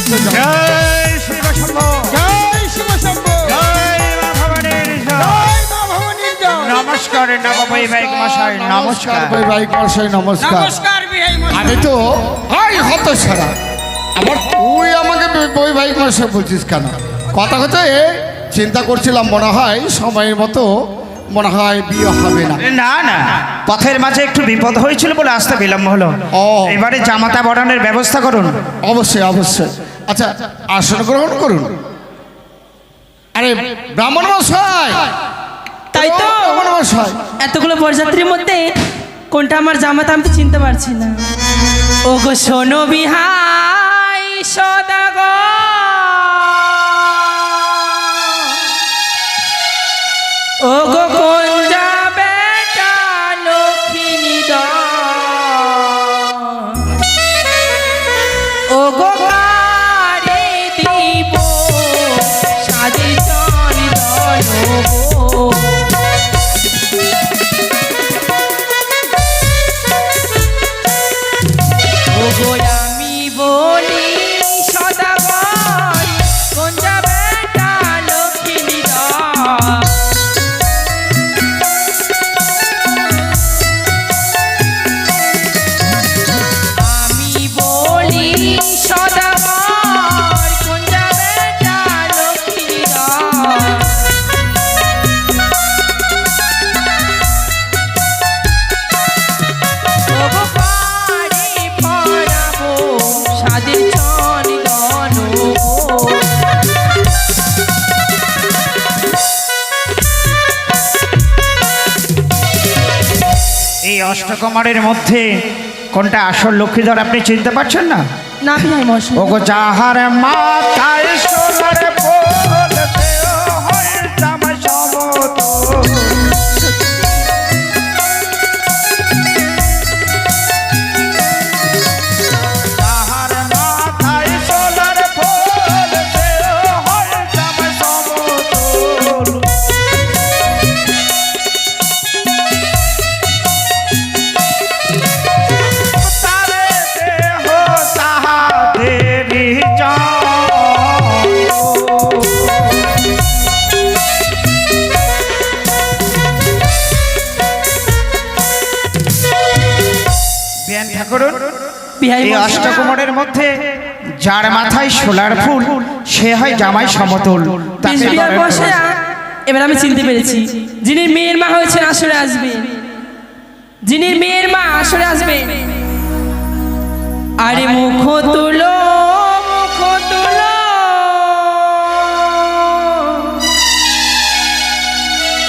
জয় শিব শম্ভু, জয় শিব শম্ভু, জয় মা ভবানীর জয়। জয় মা ভবানীর জয়। নমস্কার নববৈবাহিক মশাই, নমস্কার। বৈবাহিক মশাই নমস্কার। নমস্কার বিহাই মশাই। আমি তো হাই হত সারা আবার তুই আমাকে বৈবাহিক মশাই বলছিস কেন? কথা কথা চিন্তা করছিলাম, মনে হয় সময়ের মতো মনে হয় বিয়ে হবে না। না না, পথের মাঝে একটু বিপদ হয়েছিল বলে আসতে বিলম্ব হলো। ও। এবারে জামাতা বরণের ব্যবস্থা করুন। অবশ্যই অবশ্যই। আচ্ছা, আসন গ্রহণ করুন। আরে ব্রাহ্মণ মশাই, তাই তো ব্রাহ্মণ মশাই, এতগুলো বরযাত্রীর মধ্যে কোনটা আমার জামাতা আমি তো চিনতে পারছি না। ও গো শোনো বিহাই সদাগর, ও গো কোন যাবে লক্ষ্মী ও গো কারে দিব সাজে চন্দন গো। ওগো আমি বলি সদাগর, কোন যাবে লক্ষ্মী আমি বলি সদাগর, কোন যাবে লক্ষ্মী ওগো পাড়ি পড়াবো সাজে চন্দন গো। এই অষ্টকুমারের মধ্যে কোনটা আসল লক্ষ্মীধর আপনি চিনতে পারছেন না? না বিহাই মশাই, ওগো যাহার মাথায় সোনার ফুল, দেহ হয় জামাই সমতল। যাহার মাথায় সোনার ফুল, দেহ হয় জামাই সমতল। তারে দেহ তাহাদেরই জয়। বিয়ান ঠাকুরন, বিহাই এই মশাই, অষ্টকুমারের মধ্যে যার মাথায় সোলার ফুল সে হয় জামাই সমতল। তাকে বিহাই বরণ মশাই, করুন। এবার আমি চিনতে পেরেছি যিনি মেয়ের মা হয়েছে আসরে আসবে, যিনি মেয়ের মা আসরে আসবে। আরে মুখ তুলো, মুখ তুলো,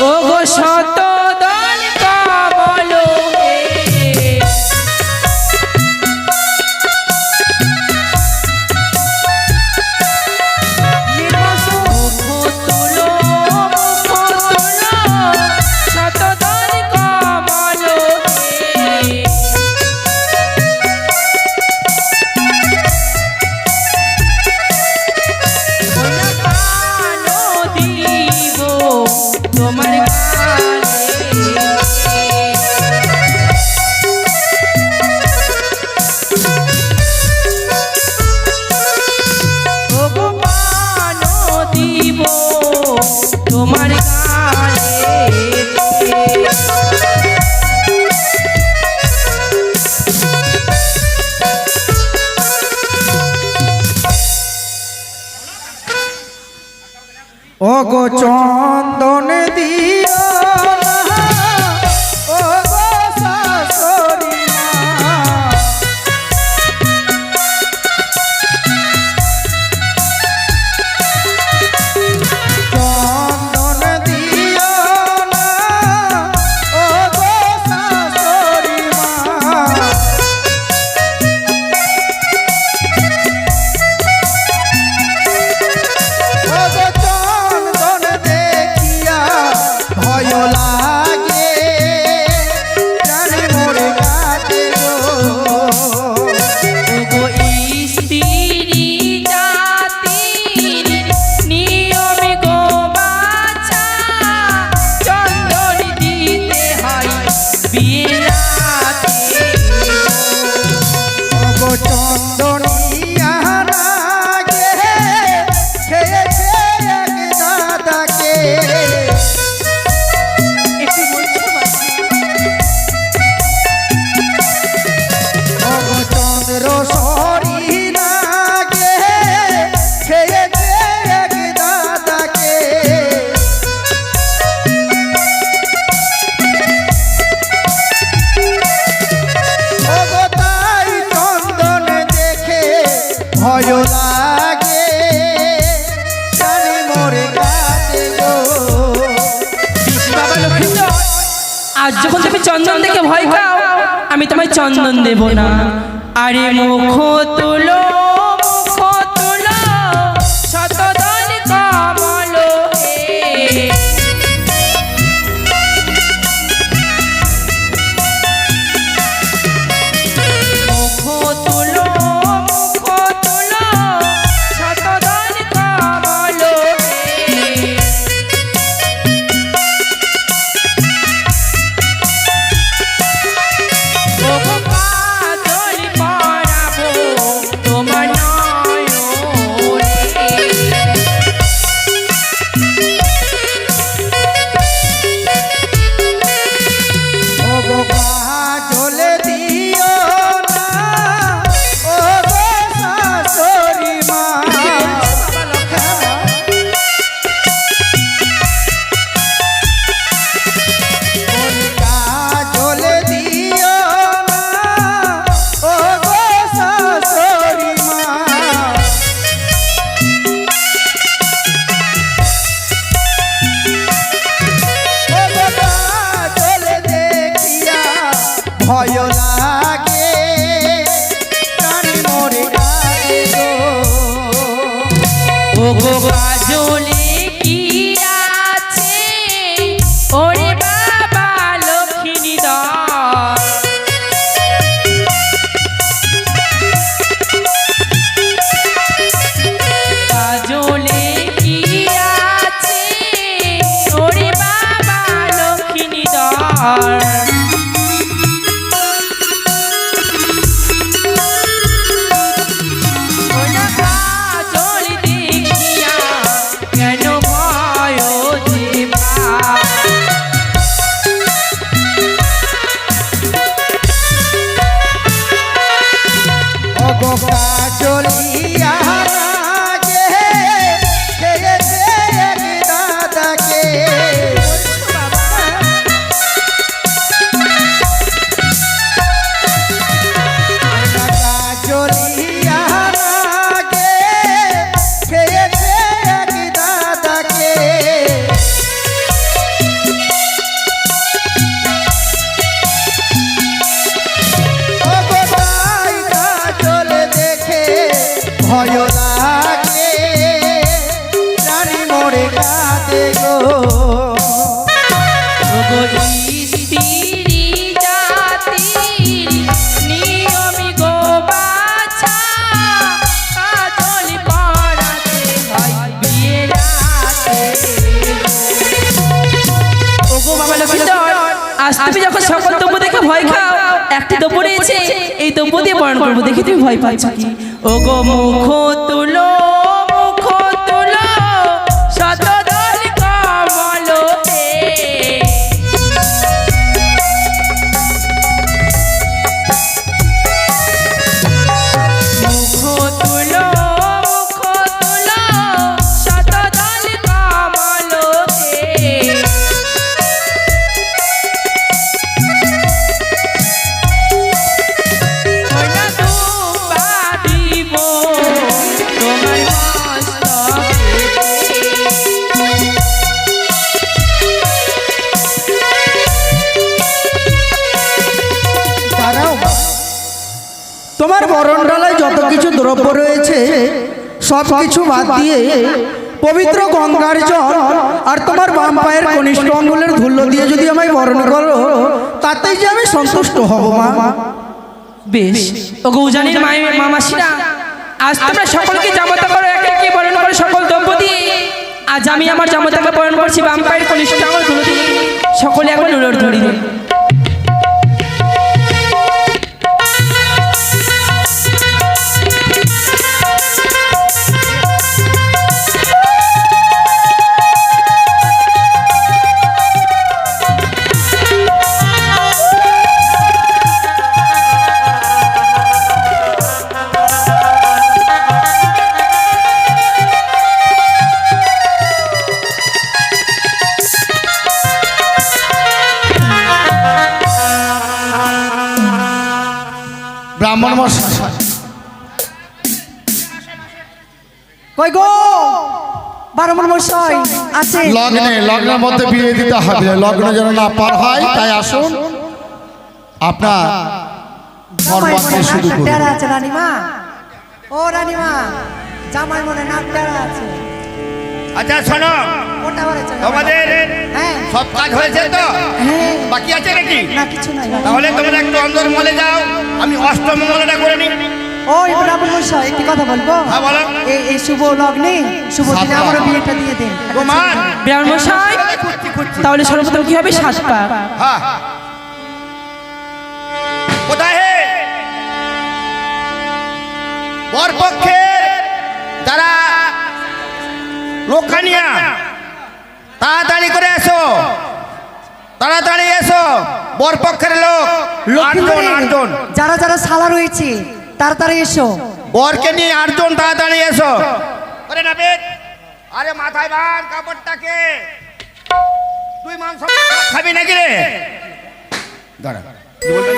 ও গো শত দল কমল হে। মুখ তুলো, মুখ তুলো, শত দল কমল হে। ওনা পানো দিব তোমার গালে। ওগো পানো দিব তোমার গালে। ও গো চন্দন দিও না, ও গো শাশুড়ি মা। চন্দন দিও না, ও গো শাশুড়ি মা। ও গো চন্দন দেখিয়া ভয় লাগে জানি মোরে কাছে গো। বাবা লক্ষ্মীন্দর, আজ যখন তুমি চন্দন দেখে ভয় খাও, আমি তোমায় চন্দন দেব না। আরে মুখ তুলো, মুখ তুলো, শতদল কমল হে। মুখ তুলো, মুখ তুলো, শতদল কমল হে। ওগো কাজল পরাবো তোমার নয়নে। ও গো কাজল দিও না ও গো শাশুড়ি মা। ওই কাজল দিও না ও গো শাশুড়ি মা। ও গো কাজল দেখিয়া ভয় লাগে প্রাণ মোরে কাঁদে গো। ওগো কাজলে কি আছে ওরে বাবা লক্ষ্মীন্দর। কাজলে কি আছে ওরে বাবা লক্ষ্মীন্দর। ওনা কাজল দেখিয়া কেন ভয় যে পায়। ও গো কাজলিয়া লাগে খেয়েছে এক দাদাকে। কাজলিয়া লাগে খেয়েছে এক দাদাকে। ও গো তাই কাজল দেখে ভয় লাগে জানি মোরে কাঁদে গো। ওগো স্ত্রী জাতির নিয়মি গো বাছা, কাজল পরাতে হয় বিয়ে রাতে। ওগো বাবা লক্ষ্মীন্দর, আজ তুমি যখন সকল দ্রব্য দেখে ভয় খাও, একটি দ্রব্য রয়েছে, এই দ্রব্য দিয়ে বরণ করবো, দেখি তুমি ভয় পাচ্ছ কি। ওগো মুখ তুলো, মুখ তুলো, শতদল কমল হে। মুখ তুলো, মুখ তুলো, শতদল কমল হে। ওনা দুপা দিব তোমার মস্তকে। দাঁড়াও মা। তোমার বরণডালায় যত কিছু দ্রব্য রয়েছে সব কিছু বাদ দিয়ে পবিত্র গঙ্গার জল আর তোমার বাম পায়ের কনিষ্ঠ অঙ্গুলের ধুলো দিয়ে যদি আমায় বরণ করো তাতেই যে আমি সন্তুষ্ট হব মা। বেশ, ওগো উজানির মামাসিরা, আজ তোমরা সকলকে জামাতা করো, একে একে বরণ করো সকল দ্রব্য দিয়ে। আজ আমি আমার জামাতাকে বরণ করছি বাম পায়ের কনিষ্ঠ আঙুল ধুলো দিয়ে। সকলে এখন উলট ধরি দিন। ব্রাহ্মণ মশাই কই গো বারমন মশাই আছে? লগ্নের মধ্যে বিয়ে দিতে হবে, লগ্ন যেন না পার হয়, তাই আসুন আপনার বরবাদকে শুরু করুন। টেরা আছে রানীমা, ও রানীমা, জামাই মনে নাক টেরা আছে। আচ্ছা শোনো, ওটা বলেছে তোমাদের হ্যাঁ সব কাজ হয়েছে তো? হ্যাঁ, বাকি আছে নাকি? না কিছু নাই। তাহলে তোমরা একটু অন্দরমহলে যাও, আমি অষ্টমঙ্গলটা করে নিই। ওই ব্রাহ্মণ মশাই একটি কথা বলবো? হ্যাঁ বলো। এই শুভ লগ্নে শুভ দিনে আমার বিয়েটা দিয়ে দেন। কুমার ব্রাহ্মণ মশাই, তাহলে সর্বপ্রথম কি হবে? 7 পা। হ্যাঁ কোথায় হে বরপক্ষের যারা লোকানিয়া, তাড়াতাড়ি করে এসো, তাড়াতাড়ি এসো। বরপক্ষের লোক লক্ষ্মীপুরে 8 জন, যারা যারা সালা রয়েছে তাড়াতাড়ি এসো। বরকে নিয়ে 8 জন তাড়াতাড়ি এসো। আরে নাবিদ, আরে মাথায় বাঁধ কাপড়টাকে। তুই মাংস খাবি নাকি রে? দাঁড়া, কি বলবি?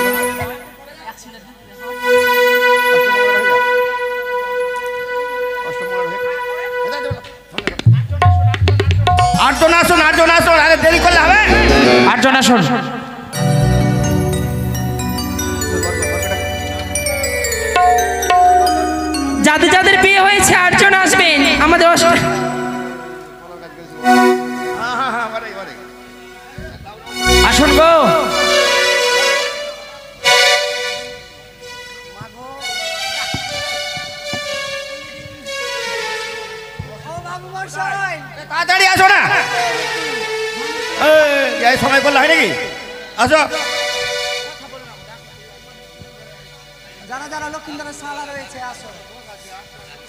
8 জন আসুন, 8 জন আসুন, আরে দেরি করলে হবে? 8 জন আসুন। যাদের যাদের বিয়ে হয়েছে 8 জন আসবেন আমাদের আসুন গো। তাড়াতাড়ি আসো না, এই সময় করলে হয় নাকি? আসো। যারা যারা লক্ষ্মীন্দরের সালা রয়েছে আসো।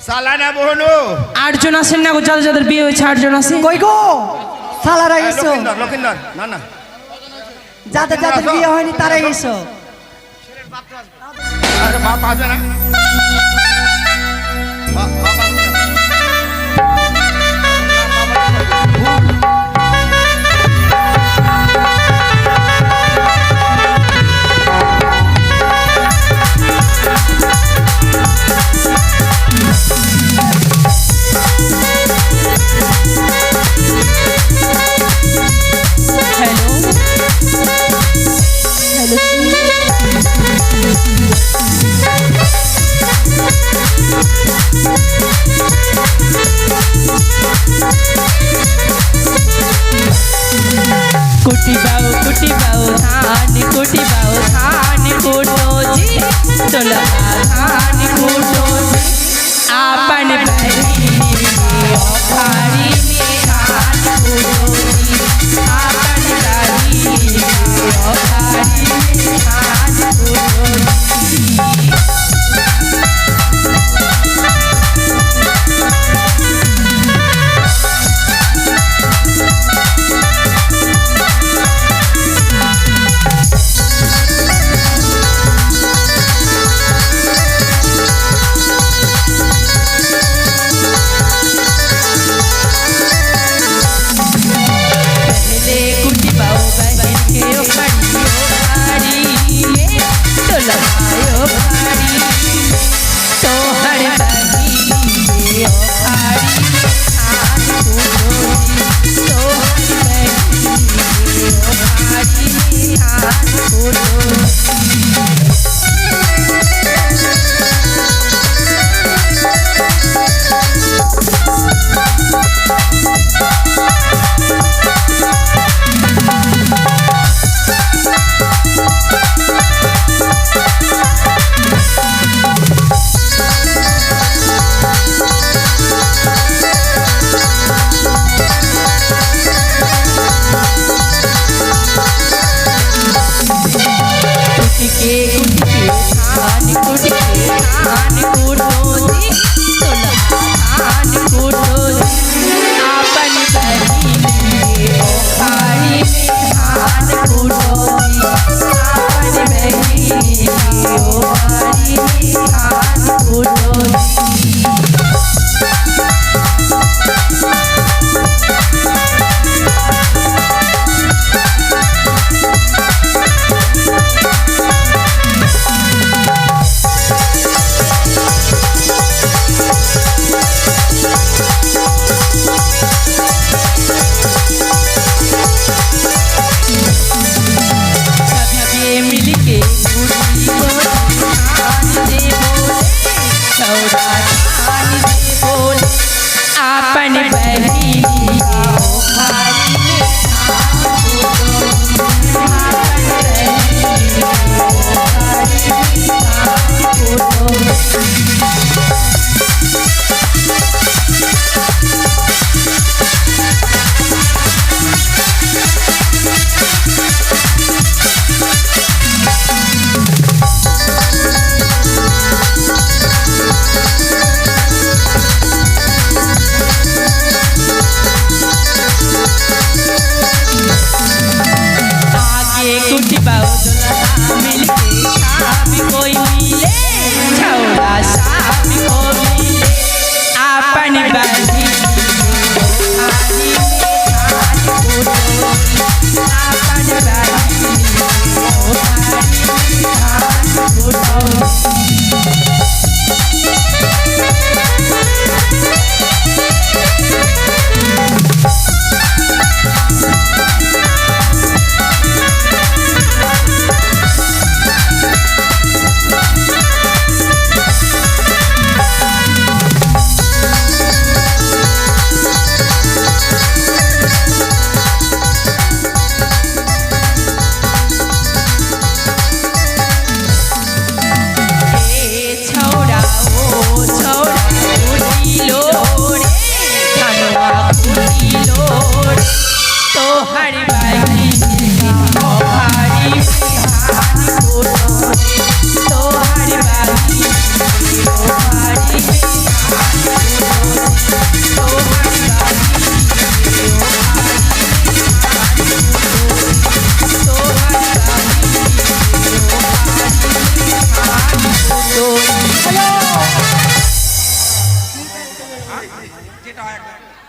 সালানা বহনু 8 জন আসেন না গো, যাদের যাদের বিয়ে হয়েছে 8 জন আসেন। কই গো সালারা এসো, লক্ষিন্দর না না, যাদের যাদের বিয়ে হয়নি তারা এসো। আরে বাপ আসবে না, বাপ আসবে না। कुटी बाऊ धान कुटी बाऊ धान कुटो जी तोला धान कुटो जी आपन भाई भारी में धान कुटो जी आपन भाई भारी में धान कुटो जी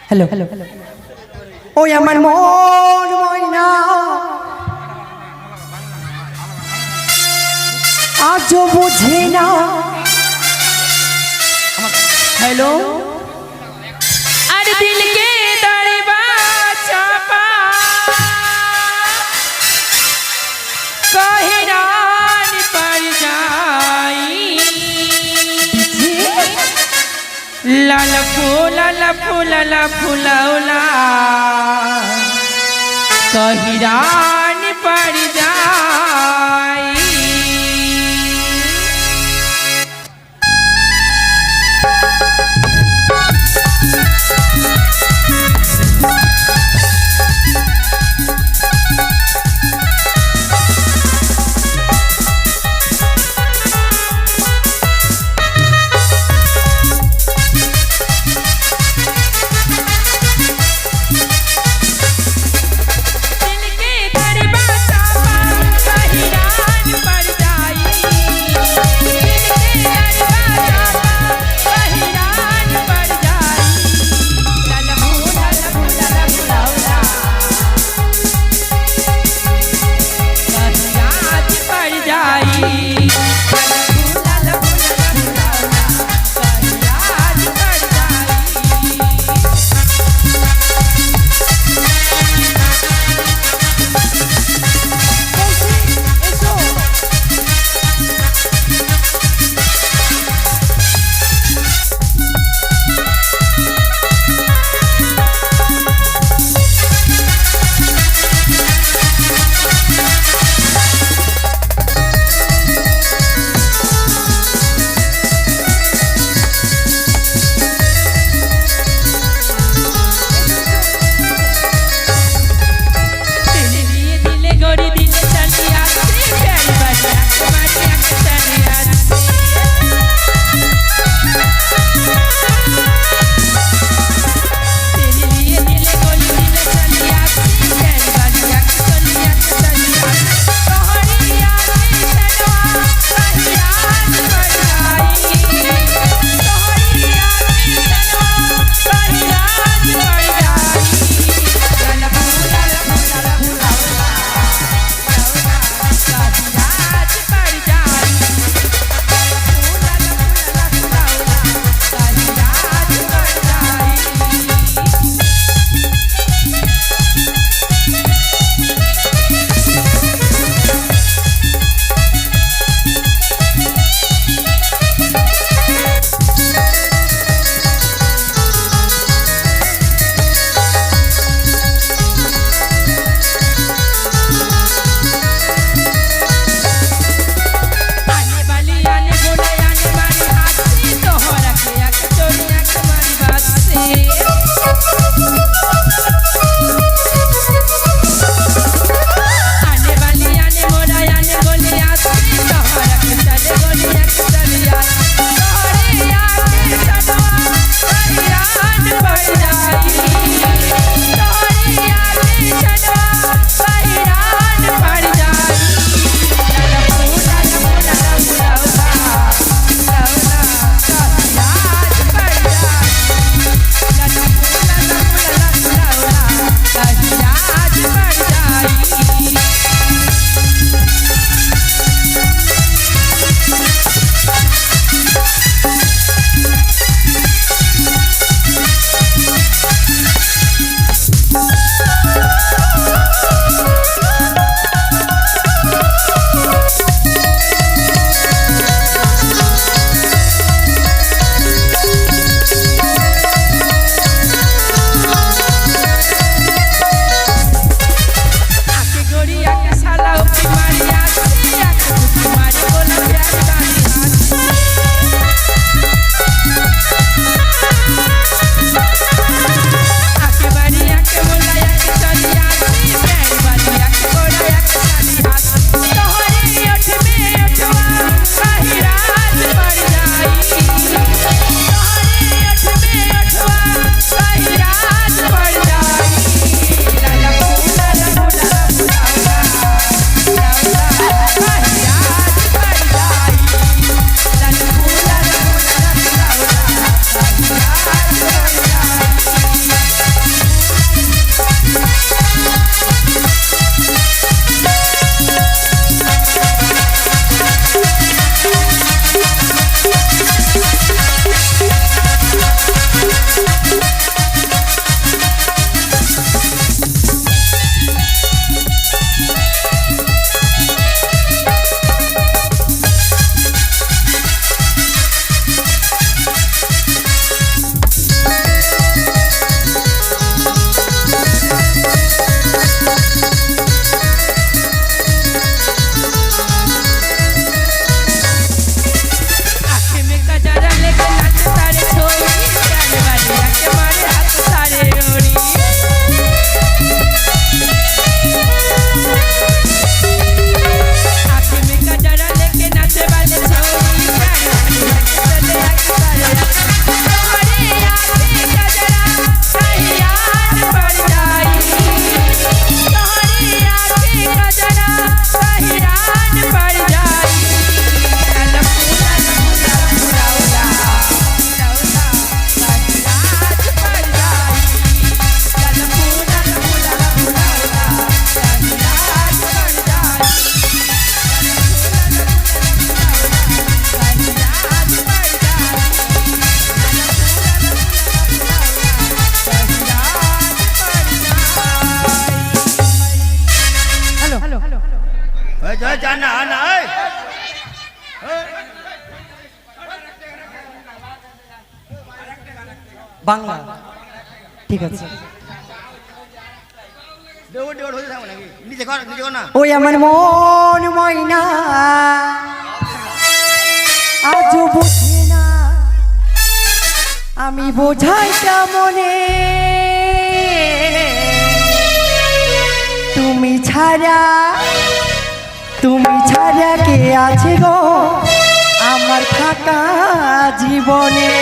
হ্যালো হ্যালো ওই আমার মন ময়না আজও বুঝে না। हेलो अरे दिल के दरवाजा पा कहरान पर जाई लाल फूला कहरान पर जाई। दिल के दरवाजा বাংলা ঠিক আছে। নিজে কর না। ওই আমার মন ময়না আজও বোঝে না, আমি বোঝাই কেমনে তুমি ছাড়া কে আছে গো আমার থাকা জীবনে।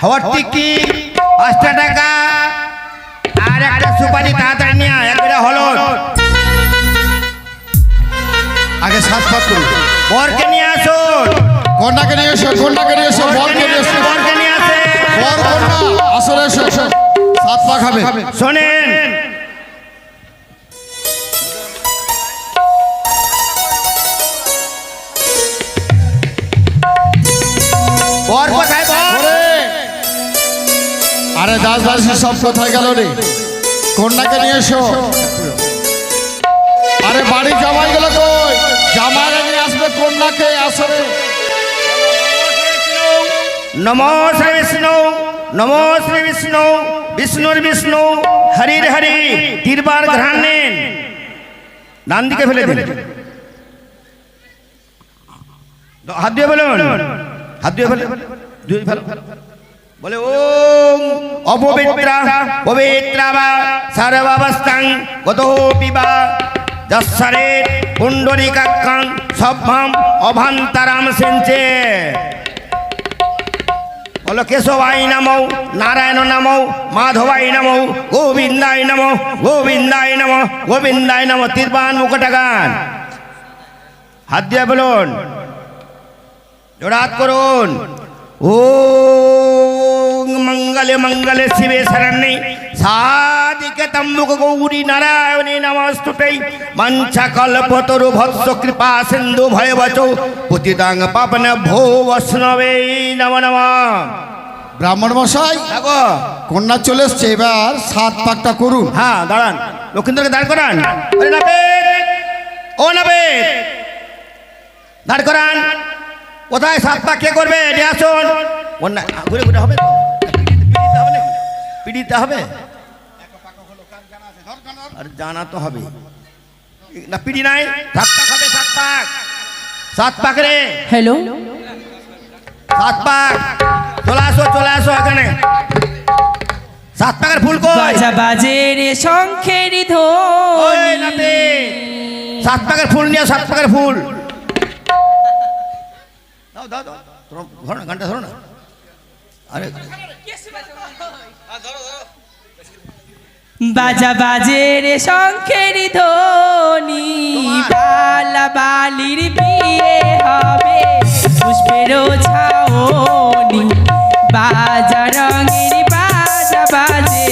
হাওয়ার টিকি 5 টাকা আর একটা সুপারি তাড়াতাড়ি নিয়ে আয়, একটা হলো আগে সাত করুন। বরকে নিয়ে আসুন, কন্যাকে নিয়ে এসো, কন্যাকে নিয়ে এসো, বরকে নিয়ে এসো, বরকে নিয়ে আসে। বর কন্যা আসলে এসো, 7 পা খাবে। শোনেন, বর কোথায় বর? ওরে, আরে দাস দাসী সব কোথায় গেল রে? কন্যাকে নিয়ে এসো। আরে বাড়ি জামাই গেল কই? জামাইরা নিয়ে আসবে কন্যাকে, আসবে। নমো শ্রী বিষ্ণু, নমো শ্রী বিষ্ণু, বিষ্ণুর বিষ্ণু, হরির হরি। 3 বার ঘ্রাণ নেন, ডান দিকে ফেলে দিন। হাত দিয়ে বলুন, হাত দিয়ে ফেলে, দুই ফেলো। বলে ওম অপবিত্রা পবিত্রা বা সর্বাবস্থাং গতোপি বা যশ্বরে পুণ্ডরিকাক্ষং সভ্যম অভান্তরাম সিঞ্চে। বলো কেশবাই নমো, নারায়ণ নমো, মাধবাই নমো, গোবিন্দায় নমো, গোবিন্দায় নমো, গোবিন্দায় নমো। 3 বার মুখটা গান, হাত দিয়ে বলুন, জোড়াত করুন। ওম মঙ্গলে মঙ্গলে শিবে শরণ্যে সাধিকে তম্বুক গৌরী নারায়ণী নমস্তুতে। মঞ্চা কল্পতরু ভৎস কৃপা সিন্ধু ভয়বচ পতিতাং পাবন ভো বৈষ্ণবে নমো নমঃ। ব্রাহ্মণ মশাই, দেখো, কন্যা চলে এসছে, এবার 7 পাকটা করুন। হ্যাঁ দাঁড়ান, লক্ষ্মীন্দরকে দাঁড় করান। আরে নাপিত, ও নাপিত, দাঁড় করান। কোথায় 7 পাক কে করবে? এটি আসুন। কন্যা ঘুরে ঘুরে হবে তো? পিড়িতে হবে নাকি? পিড়িতে হবে? আর জানা তো হবে না, পিড়ি নাই। 7 পাক হবে, 7 পাক, 7 পাক রে, হ্যালো 7 পাক। চলে আসো এখানে। 7 পাকের ফুল কই? বাজা বাজে রে শঙ্খের ওই ধ্বনি। নাপিত, 7 পাকের ফুল নিয়ে, 7 পাকের ফুল দাও দাও দাও। তোমরা ধরো না, গানটা ধরো না। আরে বাজা বাজে রে শঙ্খের ধ্বনি। বালা বালির বিয়ে হবে পুষ্পের ছাওনি। বাজা রঙের বাজা বাজে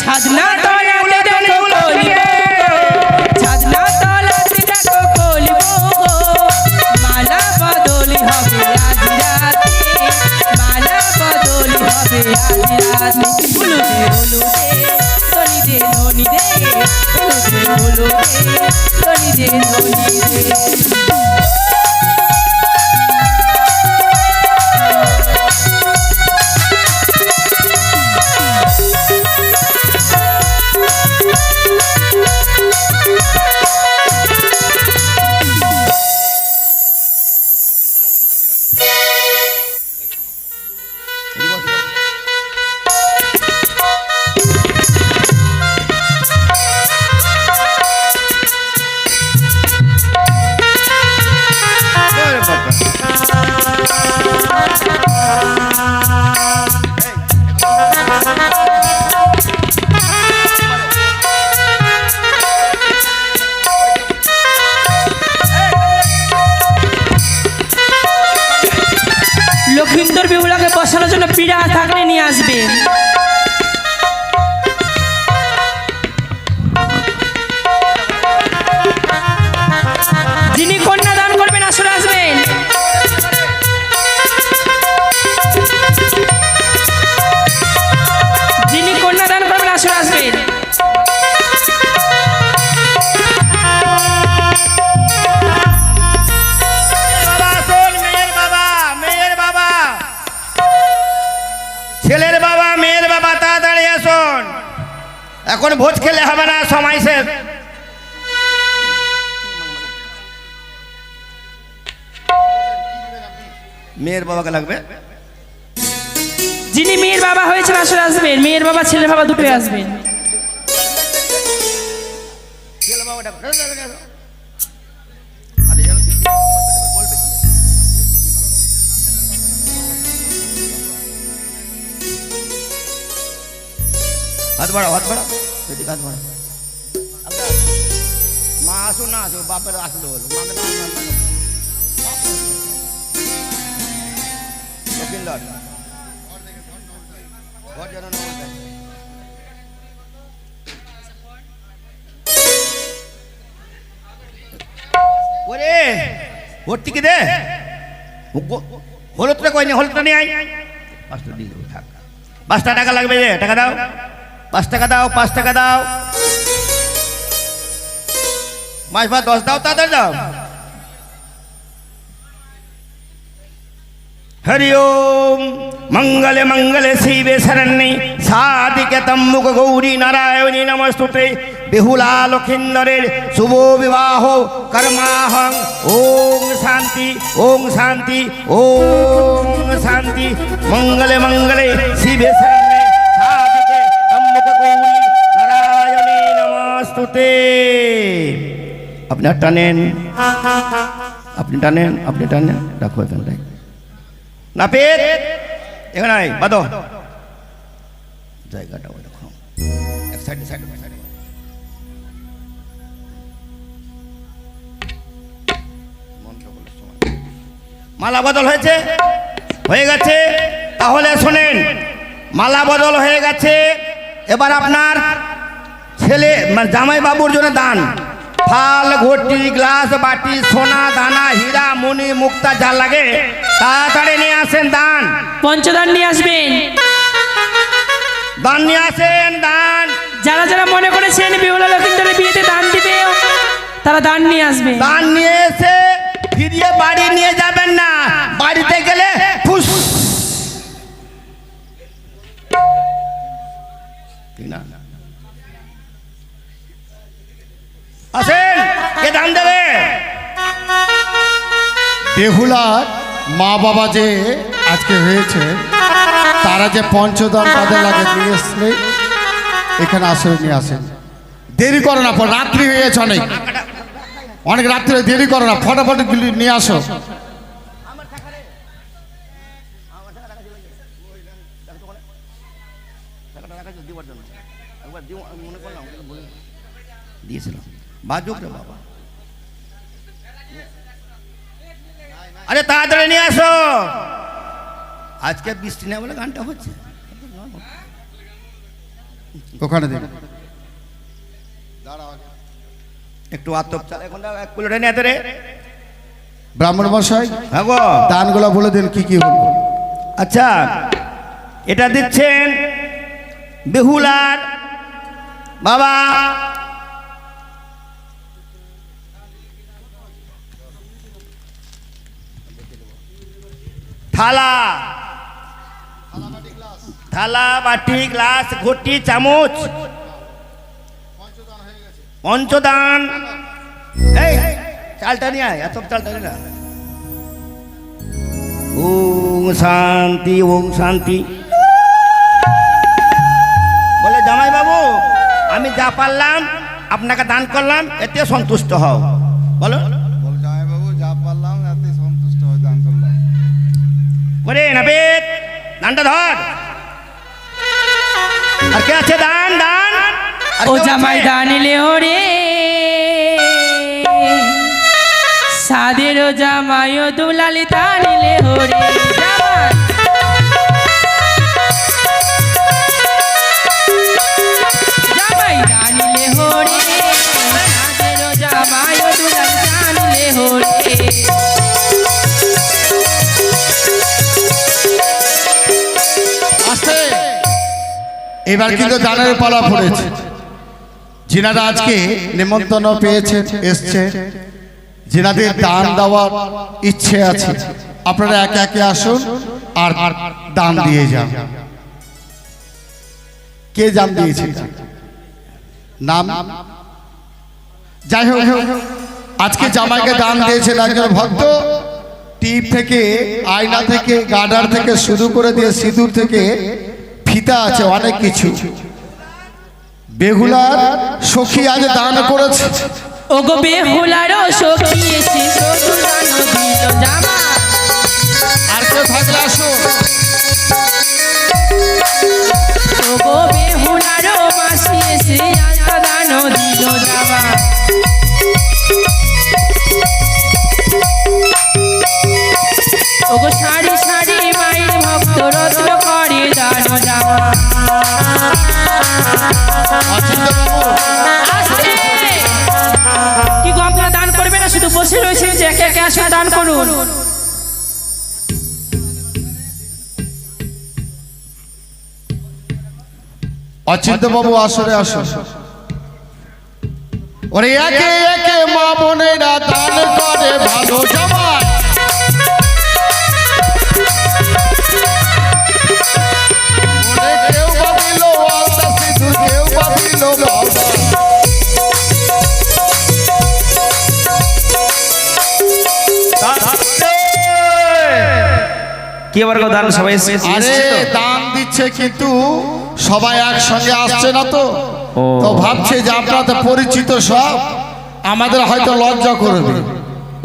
ছাদনা তলাতে দেখো কলিব, ছাদনা তলাতে দেখো কলিব গো। মালা বদলি হবে আজ রাতে, মালা বদলি হবে আজ রাতে। হলুদে হলুদে ধনি দে ধনি দে, হলুদে হলুদে ধনি দে ধনি দে। শোনার জন্য পীড়া থাকলে নিয়ে আসবেন। যিনি কন্যা দান করবেন আসলে আসবেন। যিনি কন্যা দান করবেন আসলে আসবেন। বাবা শোন, মেয়ের বাবা, মেয়ের বাবা, ছেলের বাবা, মেয়ের বাবা, তাড়াতাড়ি আসুন। এখন ভোজ খেলে হবে না, সময় শেষ। মেয়ের বাবাকে লাগবে। যিনি মেয়ের বাবা হয়েছেন আসলে আসবেন। মেয়ের বাবা ছেলের বাবা দুটোই আসবেন। ছেলে বাবাটা হাত বাড়াও, হাত বাড়াও, এদিকে হাত বাড়াও। মা আসুন না আসুন, বাপের আসলে বলো, মাকে না লক্ষিন্দর ঘর যেন না উল্টায়। ওরে ভর্তিকে দে, হলুদটা কই নি, হলুদটা নিয়ে আয়। 5টা দিয়ে দেবো, থাক। 5টা টাকা লাগবে, যে টাকা দাও, 5 টাকা দাও, 5 টাকা দাও। মাছ ভাত 10 দাও, তাড়াতাড়ি দাও। हरि ओम मंगले मंगले शिवे शरण्ये साधिके तम्बुक गौरी नारायणी नमस्तुते बेहुला लखिंदरेर शुभ विवाह कर्माहं ओम शांति ओम शांति ओम शांति मंगले मंगले शिवे शरण्ये साधिके तम्बुक गौरी नारायणी नमस्तुते। अपने टानेन, अपने टानेन, अपने टानेन, रखो एखानटाय। নাপিত এখানে আয়, বাঁধো জায়গাটা, ওই দেখো এক সাইডে সাইডে সাইডে। মালা বদল হয়েছে, হয়ে গেছে। তাহলে শোনেন, মালা বদল হয়ে গেছে। এবার আপনার ছেলে মানে জামাই বাবুর জন্য দান, থাল, ঘটি, গ্লাস, বাটি, সোনা, দানা, হীরা, মণি, মুক্তা যা লাগে তাড়াতাড়ি নিয়ে আসেন। দান, পঞ্চদান নিয়ে আসবেন। দান নিয়ে আসেন, দান। যারা যারা মনে করেছেন বেহুলা লক্ষিন্দরের বিয়েতে দান দিবে তারা দান নিয়ে আসবে। দান নিয়ে এসে ফিরিয়ে বাড়ি নিয়ে যাবেন না, বাড়িতে গেলে ফুস। ঠিক না? আসেন, কে দান দেবে? বেহুলার মা বাবা যে আজকে হয়েছে, তারা যে পঞ্চদান তাদের লাগে নিয়ে আসলে এখানে আসলে নিয়ে আসেন। দেরি করো না, রাত্রি হয়ে গেছে, অনেক অনেক রাত্রে, দেরি করো না, ফটাফট নিয়ে আসো। দিয়েছিলাম বাজুক রে বাবা। আরে তাড়াতাড়ি নিয়ে আসো, আজকে বৃষ্টি না বলে গানটা হচ্ছে। ওখানে দিন, একটু আতপ চাল, এখন এক প্লেটে নিয়ে রে। ব্রাহ্মণ মশাই হ্যাঁ গো, দানগুলো বলে দিন কি কি হলো। আচ্ছা, এটা দিচ্ছেন বেহুলার বাবা, থালা, থালা, বাটি, গ্লাস, ঘটি, চামচ, পঞ্চদান। এই চালটা নিয়ে আয়, এত চালটা নিয়ে আয়। ওম শান্তি, ওম শান্তি। বলে জামাই বাবু, আমি যা পারলাম আপনাকে দান করলাম, এতে সন্তুষ্ট হও। বলো জামাইবাবু, যা পারলাম এতে সন্তুষ্ট হয়ে দান করলাম। করে নাপিত, দানটা ধর। আর কে আছে? দান, দান। আর ও কেউ আছে? জামাই দান এলে ওরে সাদের ও জামাই ও দুলালি দান এলে ওরে জামাই। জানিলে হরে নাচেরো জামাই ও দুলাল জানিলে হরে আসতে এবার কিন্তু দানের পালা পড়েছে। যিনারা আজকে নিমন্ত্রণ পেয়েছেন এসছে, যিনাদের দান দেওয়ার ইচ্ছে আছে, আপনারা একে একে আসুন আর দান দিয়ে যান। কে দান দিয়েছে? নাম? যাই হোক, আজকে জামাইকে দান দিয়েছেন একজন ভক্ত। টিপ থেকে, আয়না থেকে, গার্ডার থেকে শুরু করে দিয়ে সিঁদুর থেকে ফিতা আছে, অনেক কিছু। বেহুলার সখী আজ দান করেছে। ওগো বেহুলারও সখী এসে শ্বশুর দান দিল জামা আর কেউ থাকলে আসো। ওগো বেহুলারও মাসি এসে আলতা দান দিল জামা ওগো সারি সারি মায়ের ভক্ত রত্ন করে দান জামা আসতে কি গো আপনারা দান করবে না, শুধু বসে রয়েছেন যে একে একে আসে দান করুন। অচিন্ত বাবু আসরে আসো। ওরে একে একে মা বোনেরা দান করে ভালো জামাই। ওরে কেউ বা দিল আলতা সিঁদুর, কেউ বা দিল বাবা। কি আবার গো দান সবাই এসেছে আরে তো? দান দিচ্ছে কিন্তু সবাই একসঙ্গে আসছে না তো। ও। তো ভাবছে যে আপনারা তো পরিচিত সব, আমাদের হয়তো লজ্জা করবে,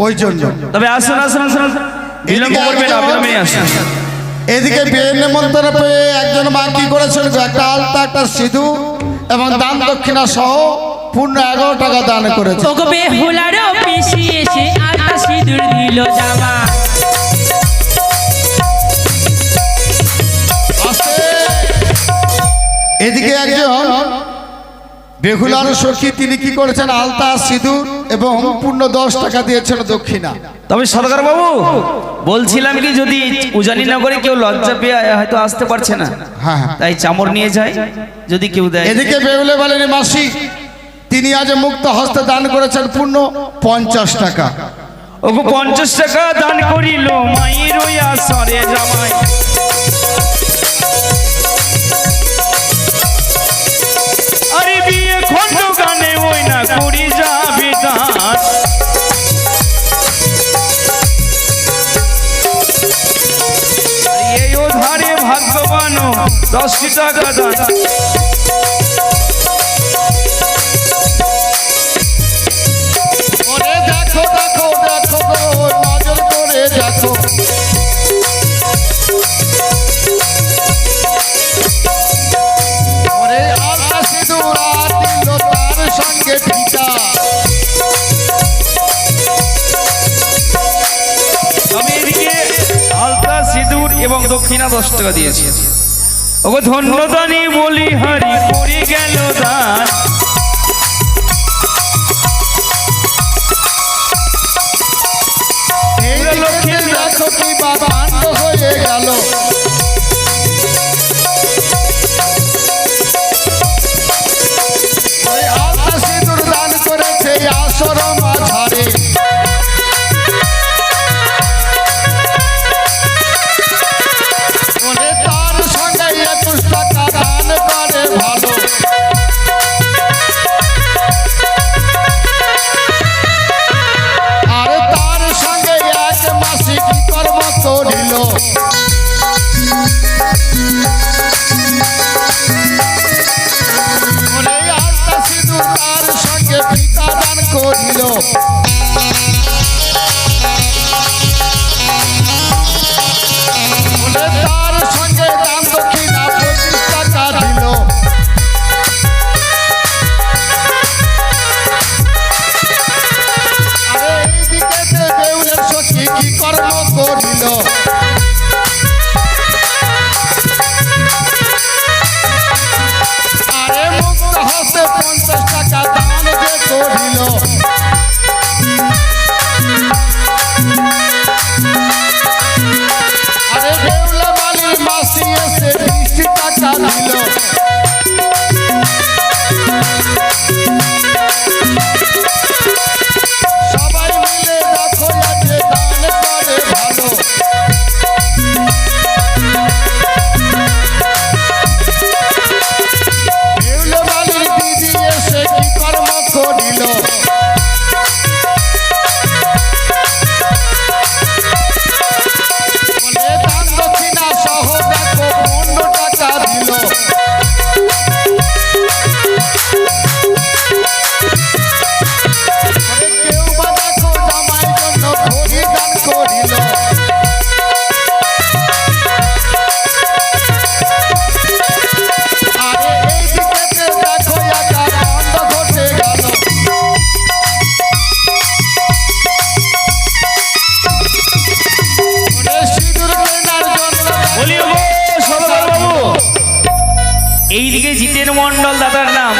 ওই জন্য। তবে আসুন আসুন আসুন আসুন। বিলম্ব করবে না, বিলম্বে আসুন। এদিকে বিয়ের নিমন্ত্রণ পেয়ে একজন মা কি করেছেন, একটা আলতা, একটা সিঁদুর এবং দান দক্ষিণা সহ পূর্ণ 11 টাকা দান করেছে। ওগো বেহুলারও পিসি এসে আলতা সিঁদুর দিল জামা এদিকে একজন বেহুলার সখী, তিনি কি করেছেন, আলতা সিঁদুর এবং পূর্ণ 10 টাকা দিয়েছেন দক্ষিণা। তবে সরকার বাবু বলছিলাম কি, যদি উজানি না করে কেউ লজ্জা পেয়ে হয়তো আসতে পারছে না, হ্যাঁ হ্যাঁ। তাই চামড় নিয়ে যায় যদি কেউ দেয়। এদিকে বেহুলে বলেন মাসি, তিনি আজ মুক্ত হস্তে দান করেছেন পূর্ণ 50 টাকা। ওগো 50 টাকা দান করিল মায়ের ওই আসরে জামাই। আরে বিয়ে খন্ড গানে ওই না করি যাবে দান। এই ওধারে ভাগ্যবান 10 টাকা দান। ওরে দেখো দেখো দেখো গো, নজর করে দেখো। ওরে আলতা সিঁদুর আর দিল তার সঙ্গে ফিতা। আমি এদিকে আলতা সিঁদুর এবং দক্ষিণা 10 টাকা দিয়েছি। ওগো ধন্যদানি বলি হারি করে গেল দান। এই দিকে দেখো কি বা কাণ্ড হয়ে গেল। ওই আলতা সিঁদুর দান করেছে আসর মাঝারে। ওরে তার সঙ্গে 21 টাকা দান করে ভালো। আর তার সঙ্গে এক মাসে কি কর্ম করিল। ওরে আলতা সিঁদুর তার সঙ্গে ফিতা দান করিল। ওরে তার সঙ্গে দান দক্ষিণা 25 টাকা দিল। আরে এইদিকে বেউলের সখী কি কর্ম করিল। আরে মুক্ত হস্তে 50 হরি দান করিল আরে এই দিকেতে দেখো একার অন্ধ ঘটে গেল ওরে সিঁদুর কেনার জন্য বলি ওগো সদাগর বাবু, এইদিকে জিতেন মন্ডল দাদার নাম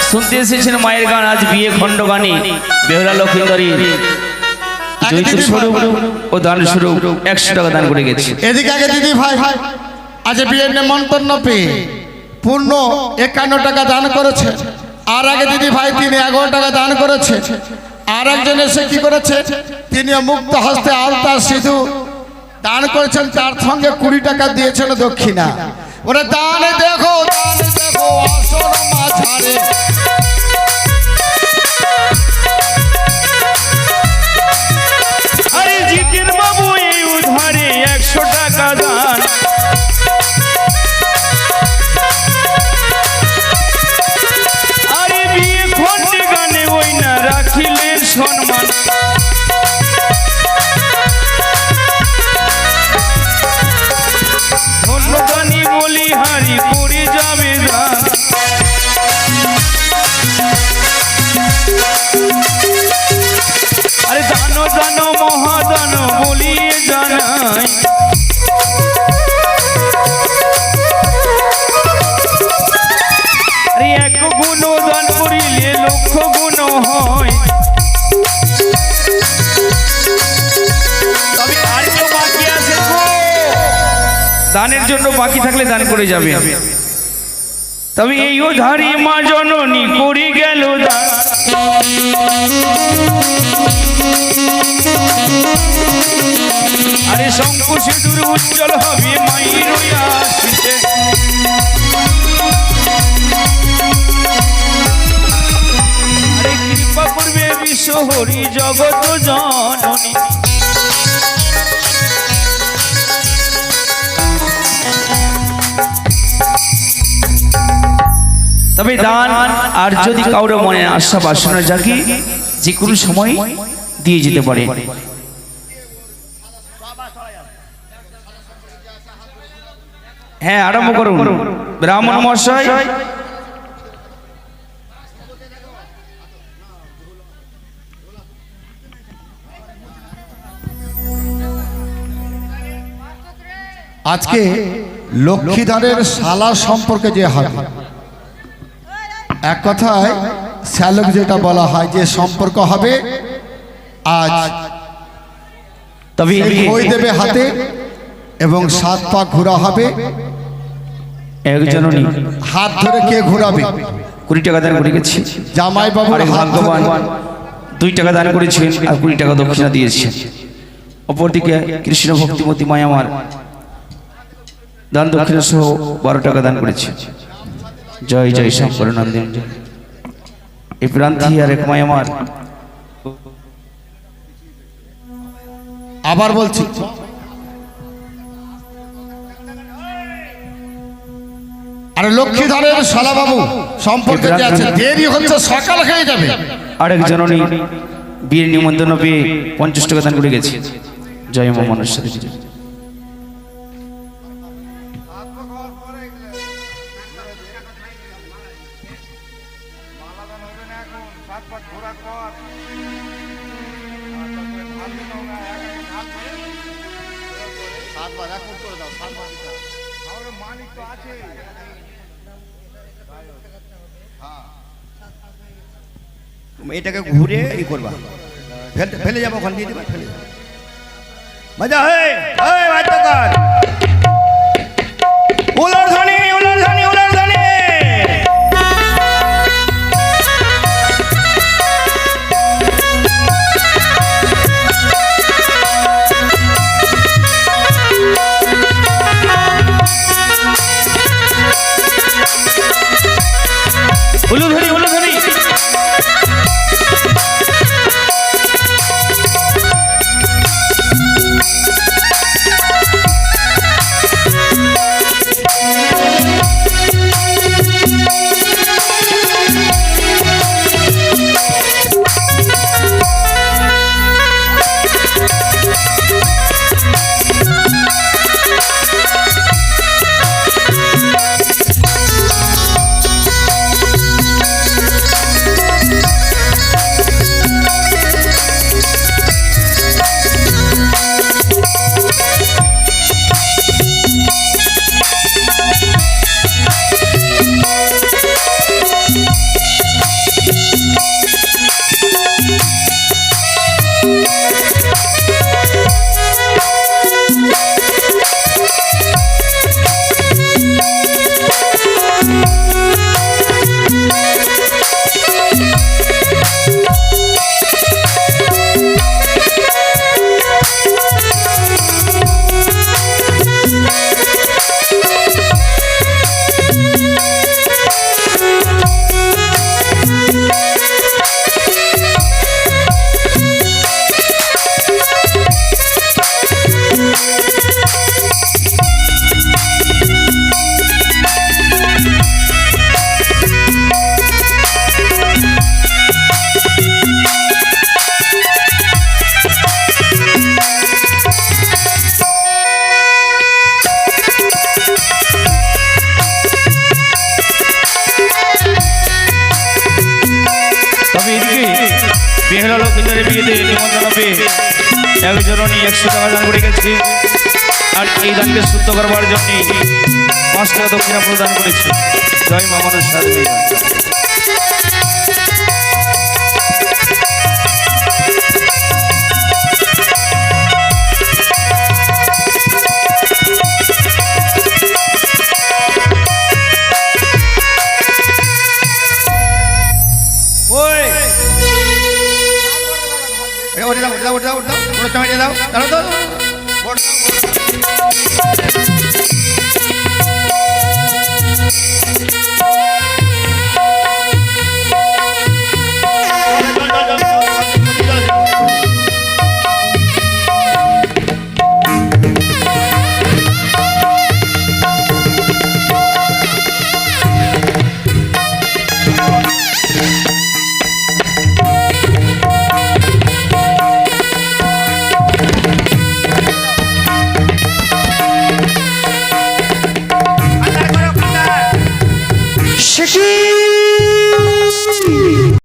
শুনতে এসেছেন মায়ের গান। আজ বিয়ে খণ্ড গানে বেহুলা লক্ষ্মীন্দরী জৈতুর স্বরূপ ও দান স্বরূপ 100 টাকা দান করে গেছে। এদিকে আগে দিদি ভাই আজ বিয়ের নেমন্তন্ন পেয়ে পূর্ণ 51 টাকা দান করেছে। আর আগে দিদি ভাই তিনি 11 টাকা দান করেছে। আর একজন এসে কি করেছে, তিনি মুক্ত হস্তে আলতা সিঁদুর দান করেছেন, তার সঙ্গে 20 টাকা দিয়েছেন দক্ষিণা। ওরে দানে দেখো আসর মাঝারে আরে জিতেন বাবু এই উধারে 100 টাকা দান। আরে বিয়ে খণ্ডে গানে ওই না রাখিলেন সম্মান। ধন্যদানি বলি হারি করে যাবে দান। আরে দানো দানো মহাদান বলিয়ে জানাই। আরে 1 গুণ দান করিলে 1,00,000 গুণ হয়। তবে আর কেউ বাকি আছে গো? দানের জন্য বাকি থাকলে দান করে যাবে। তবে এই ধারি মা জননী করে গেল দান। আরে শঙ্খ সিঁদুর উজ্জ্বল হবে মায়ের ওই আশিসে। আরে কৃপা করবে বিশ্ব হরি জগত জননী। তবে দান আর যদি কারো মনে আশা বাসনা জাগে, যে কোনো সময় দিয়ে যেতে পারে। হ্যাঁ, আরম্ভ করুন ব্রাহ্মণ মহাশয়। আজকে লক্ষ্মীধরের শালা সম্পর্কে যে হবে, এক কথায় শ্যালক যেটা বলা হয় যে সম্পর্ক হবে, আজ তবে বই দেবে হাতে এবং 7 পা ঘোরা হবে। একজনই হাত ধরে কে ঘোরাবে? 20 টাকা দান করে গেছি। জামাই বাবু আরে ভাগ্যবান 2 টাকা দান করেছেন আর 20 টাকা দক্ষিণা দিয়েছেন। অপরদিকে কৃষ্ণ ভক্তিমতী মায়া আমার দান দক্ষিণা সহ 12 টাকা দান করেছে। জয় জয় শঙ্কর নন্দিন। এই প্রান্তি আর এক মায়া আমার আবার বলছি, আরে লক্ষ্মীধরের শালা বাবু সম্পর্কে যে আছে, দেরি হচ্ছে, সকাল হয়ে যাবে। আরেক জননী বীর নিমন্ত্রণ পেয়ে 50 টাকা দান করে গেছে। জয় মা মনস্বরী। এটাকে ঘুরে করবা, ফেলে যাবো, ওখানে দিয়ে দিবা, ফেলে যাবো। মজা হয় বাদ্যকার, উলার ধ্বনি, উলার ধ্বনি, উলার ধ্বনি। উলুধ্বনি উলুধ্বনি। তবে এদিকে বেহালা লক্ষ্মীদের বিয়েতে নিমন্ত্রণ পেয়ে একজনই 100 টাকা দান করে গেছে। আর এই দানকে শুদ্ধ করবার জন্য 5 টাকা দক্ষিণা প্রদান করেছে। জয় মা মনসা দেবী। ওই ওটা দাও ওটা দাও ওটা দাও ওটা দাও দাঁড়াও তো